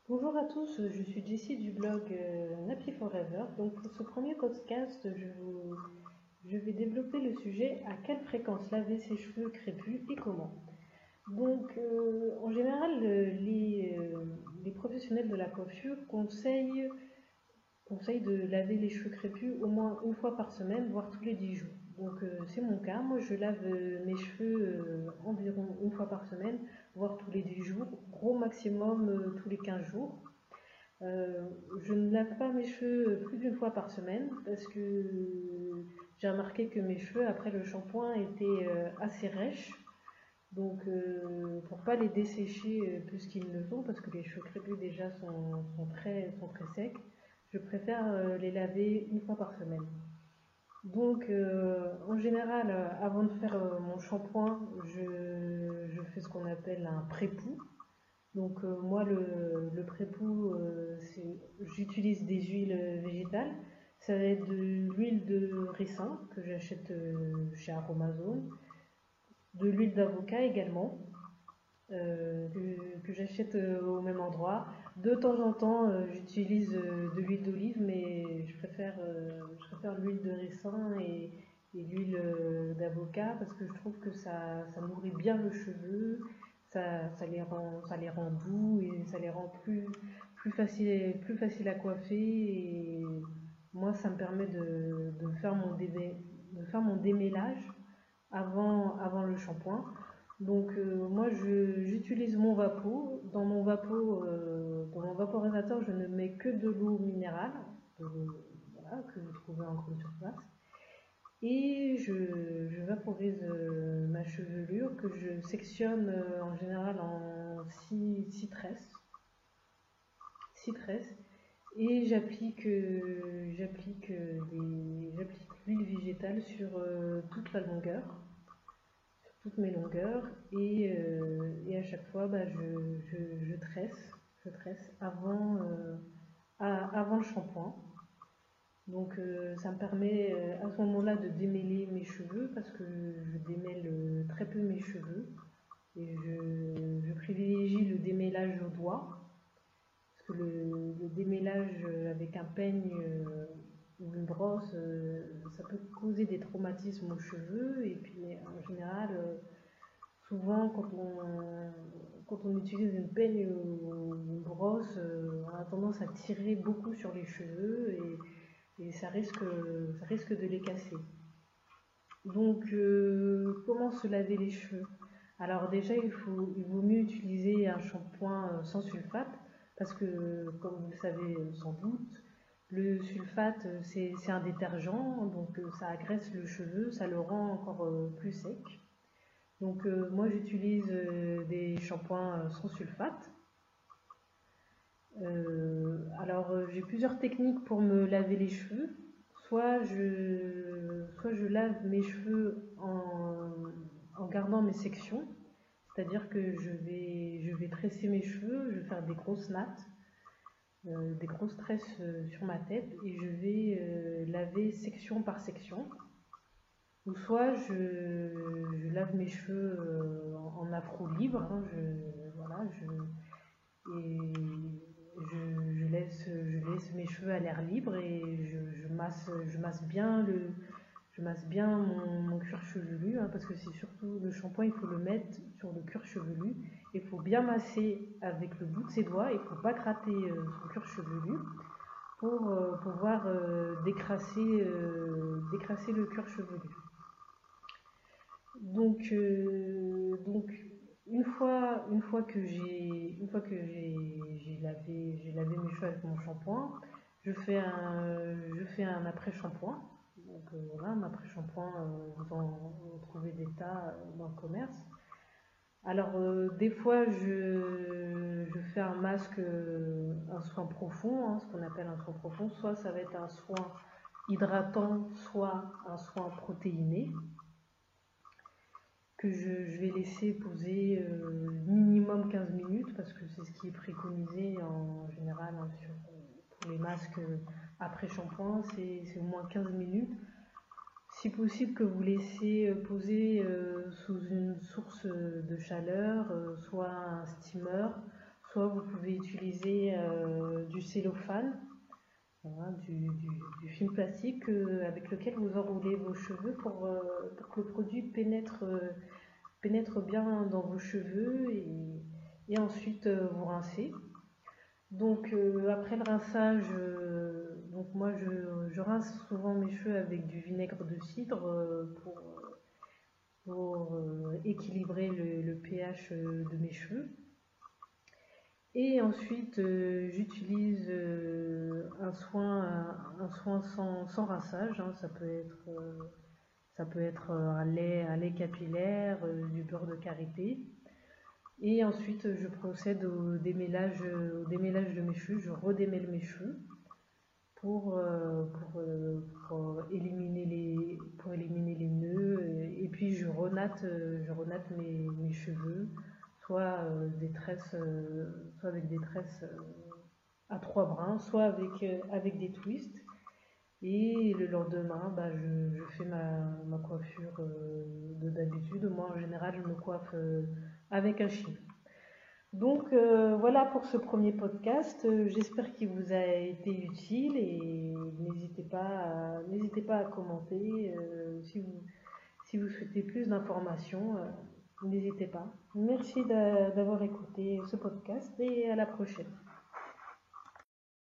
Bonjour à tous, je suis Jessie du blog Nappy Forever. Donc pour ce premier podcast, je vais développer le sujet à quelle fréquence laver ses cheveux crépus et comment. Donc en général, les professionnels de la coiffure conseillent de laver les cheveux crépus au moins une fois par semaine, voire tous les 10 jours. Donc c'est mon cas, moi je lave mes cheveux environ une fois par semaine, voire tous les 10 jours, gros maximum tous les 15 jours. Euh, je ne lave pas mes cheveux plus d'une fois par semaine parce que j'ai remarqué que mes cheveux après le shampoing étaient assez rêches. Donc pour pas les dessécher plus qu'ils ne sont, parce que les cheveux crépus déjà sont très secs, je préfère les laver une fois par semaine. Donc en général, avant de faire mon shampoing, je fais ce qu'on appelle un pré-poux. Donc moi, le pré-poux, j'utilise des huiles végétales. Ça va être de l'huile de ricin que j'achète chez Aromazone, de l'huile d'avocat également, que j'achète au même endroit. De temps en temps, j'utilise de l'huile d'olive, mais je préfère l'huile de ricin et l'huile d'avocat parce que je trouve que ça nourrit bien le cheveu, ça les rend doux et ça les rend plus facile à coiffer. Et moi, ça me permet de faire mon démêlage avant le shampoing. Donc moi j'utilise mon vapeau. Dans mon vaporisateur, je ne mets que de l'eau minérale, de l'eau, voilà, que vous trouvez en grande surface. Et je vaporise ma chevelure que je sectionne en général en 6 tresses. 6 tresses. Et j'applique l'huile végétale sur toute la longueur, toutes mes longueurs, et à chaque fois je tresse avant le shampoing. Donc ça me permet à ce moment-là de démêler mes cheveux parce que je démêle très peu mes cheveux et je privilégie le démêlage au doigt parce que le démêlage avec un peigne ou une brosse, ça peut causer des traumatismes aux cheveux. Et puis en général, souvent, quand on utilise une peigne ou une brosse, on a tendance à tirer beaucoup sur les cheveux et ça risque de les casser. Donc, comment se laver les cheveux? Alors déjà, il vaut mieux utiliser un shampoing sans sulfate parce que, comme vous le savez sans doute, le sulfate, c'est un détergent, donc ça agresse le cheveu, ça le rend encore plus sec. Donc moi j'utilise des shampoings sans sulfate. J'ai plusieurs techniques pour me laver les cheveux. Soit je lave mes cheveux en gardant mes sections, c'est-à-dire que je vais tresser mes cheveux, je vais faire des grosses nattes, des grosses tresses sur ma tête et je vais laver section par section. Ou soit je lave mes cheveux en afro libre, hein, voilà, et je laisse mes cheveux à l'air libre et je masse bien mon cuir chevelu, hein, parce que c'est surtout le shampoing, il faut le mettre sur le cuir chevelu. Il faut bien masser avec le bout de ses doigts, il ne faut pas gratter son cuir chevelu pour pouvoir décrasser le cuir chevelu. Donc j'ai lavé mes cheveux avec mon shampoing, je fais un après-shampoing. Donc voilà, un après-shampoing, vous trouvez des tas dans le commerce. Alors des fois je fais un masque, un soin profond, hein, ce qu'on appelle un soin profond, soit ça va être un soin hydratant, soit un soin protéiné que je vais laisser poser minimum 15 minutes parce que c'est ce qui est préconisé en général, hein, pour les masques après shampoing, c'est au moins 15 minutes. Si possible que vous laissez poser sous une source de chaleur, soit un steamer, soit vous pouvez utiliser du cellophane, voilà, du film plastique avec lequel vous enroulez vos cheveux pour que le produit pénètre bien dans vos cheveux et ensuite vous rincez. Donc après le rinçage, donc moi je rince souvent mes cheveux avec du vinaigre de cidre pour équilibrer le pH de mes cheveux. Et ensuite j'utilise un soin sans rinçage, hein. Ça peut être un lait capillaire, du beurre de karité. Et ensuite, je procède au démêlage de mes cheveux. Je redémêle mes cheveux pour éliminer les nœuds. Et puis, je renatte mes cheveux, soit soit avec des tresses à 3 brins, soit avec des twists. Et le lendemain, bah, je fais ma coiffure de d'habitude. Moi, en général, je me coiffe avec un chien. Donc voilà pour ce premier podcast. J'espère qu'il vous a été utile et n'hésitez pas à commenter si vous souhaitez plus d'informations. N'hésitez pas. Merci d'avoir écouté ce podcast et à la prochaine.